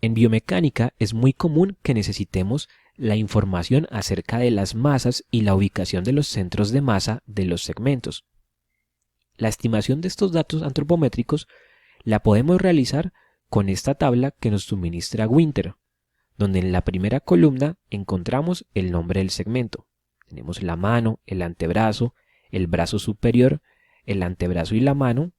En biomecánica es muy común que necesitemos la información acerca de las masas y la ubicación de los centros de masa de los segmentos. La estimación de estos datos antropométricos la podemos realizar con esta tabla que nos suministra Winter, donde en la primera columna encontramos el nombre del segmento. Tenemos la mano, el antebrazo, el brazo superior, el antebrazo y la mano,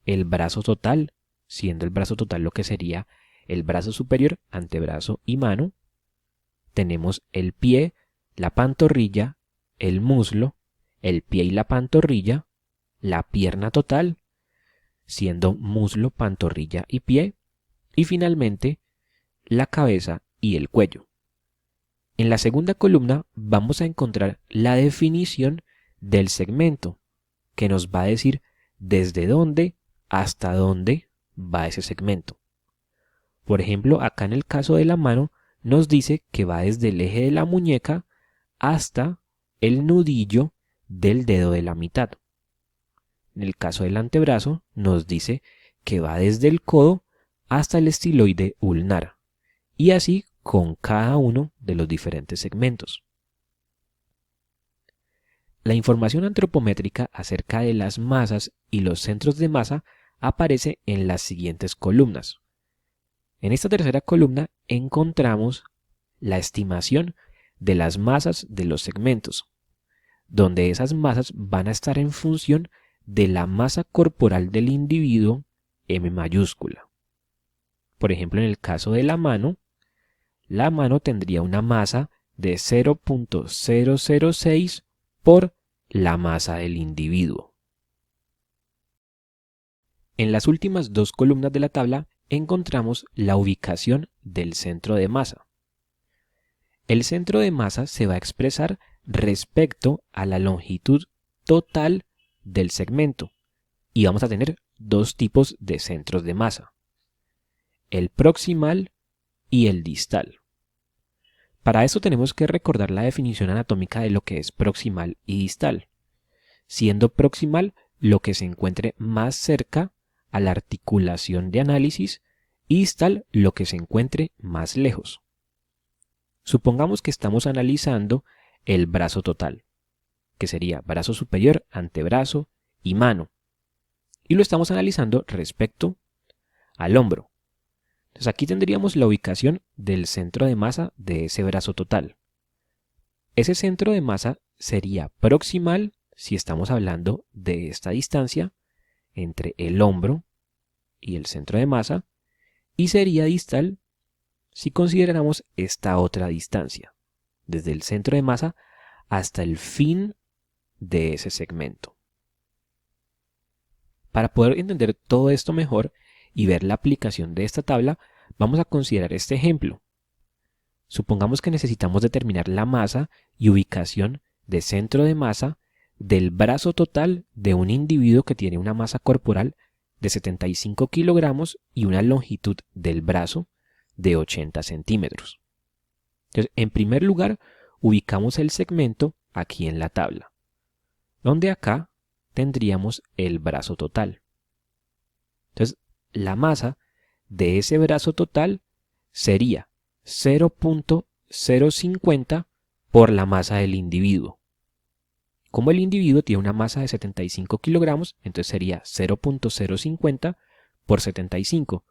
el brazo total, siendo el brazo total lo que sería el brazo superior, antebrazo y mano. Tenemos el pie, la pantorrilla, el muslo, el pie y la pantorrilla, la pierna total, siendo muslo, pantorrilla y pie, y finalmente la cabeza y el cuello. En la segunda columna vamos a encontrar la definición del segmento, que nos va a decir desde dónde hasta dónde va ese segmento. Por ejemplo, acá en el caso de la mano nos dice que va desde el eje de la muñeca hasta el nudillo del dedo de la mitad. En el caso del antebrazo nos dice que va desde el codo hasta el estiloide ulnar, y así con cada uno de los diferentes segmentos. La información antropométrica acerca de las masas y los centros de masa aparece en las siguientes columnas. En esta tercera columna encontramos la estimación de las masas de los segmentos, donde esas masas van a estar en función de la masa corporal del individuo M mayúscula. Por ejemplo, en el caso de la mano tendría una masa de 0.006 por la masa del individuo. En las últimas dos columnas de la tabla encontramos la ubicación del centro de masa. El centro de masa se va a expresar respecto a la longitud total del segmento, y vamos a tener dos tipos de centros de masa: el proximal y el distal. Para eso tenemos que recordar la definición anatómica de lo que es proximal y distal, siendo proximal lo que se encuentre más cerca a la articulación de análisis y distal lo que se encuentre más lejos. Supongamos que estamos analizando el brazo total, que sería brazo superior, antebrazo y mano, y lo estamos analizando respecto al hombro. Entonces aquí tendríamos la ubicación del centro de masa de ese brazo total. Ese centro de masa sería proximal si estamos hablando de esta distancia entre el hombro y el centro de masa, y sería distal si consideramos esta otra distancia, desde el centro de masa hasta el fin de ese segmento. Para poder entender todo esto mejor y ver la aplicación de esta tabla, vamos a considerar este ejemplo. Supongamos que necesitamos determinar la masa y ubicación de centro de masa del brazo total de un individuo que tiene una masa corporal de 75 kilogramos y una longitud del brazo de 80 centímetros. Entonces, en primer lugar, ubicamos el segmento aquí en la tabla, donde acá tendríamos el brazo total. Entonces, la masa de ese brazo total sería 0.050 por la masa del individuo. Como el individuo tiene una masa de 75 kilogramos, entonces sería 0.050 por 75,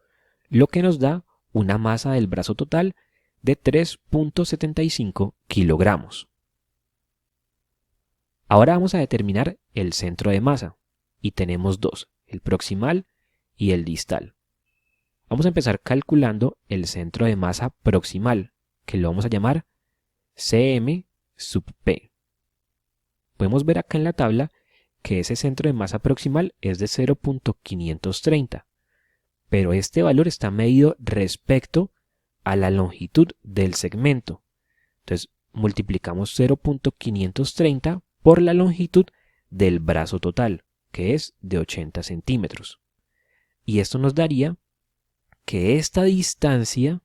lo que nos da una masa del brazo total de 3.75 kilogramos. Ahora vamos a determinar el centro de masa, y tenemos dos, el proximal y el distal. Vamos a empezar calculando el centro de masa proximal, que lo vamos a llamar Cm sub P. Podemos ver acá en la tabla que ese centro de masa proximal es de 0.530, pero este valor está medido respecto a la longitud del segmento. Entonces multiplicamos 0.530 por la longitud del brazo total, que es de 80 centímetros. Y esto nos daría que esta distancia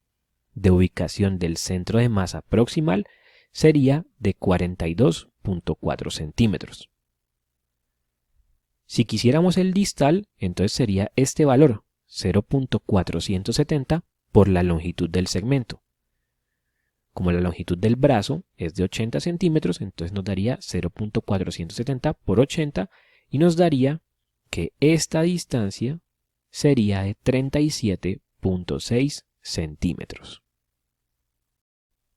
de ubicación del centro de masa proximal sería de 42.4 centímetros. Si quisiéramos el distal, entonces sería este valor, 0.470 por la longitud del segmento. Como la longitud del brazo es de 80 centímetros, entonces nos daría 0.470 por 80 y nos daría que esta distancia sería de 37.6 centímetros.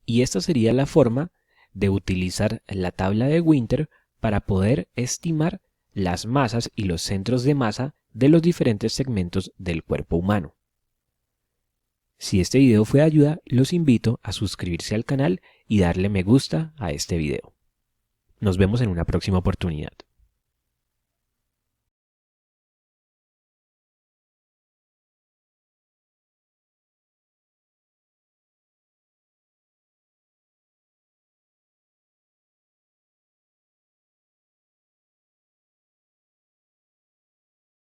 Y esta sería la forma de utilizar la tabla de Winther para poder estimar las masas y los centros de masa de los diferentes segmentos del cuerpo humano. Si este video fue de ayuda, los invito a suscribirse al canal y darle me gusta a este video. Nos vemos en una próxima oportunidad.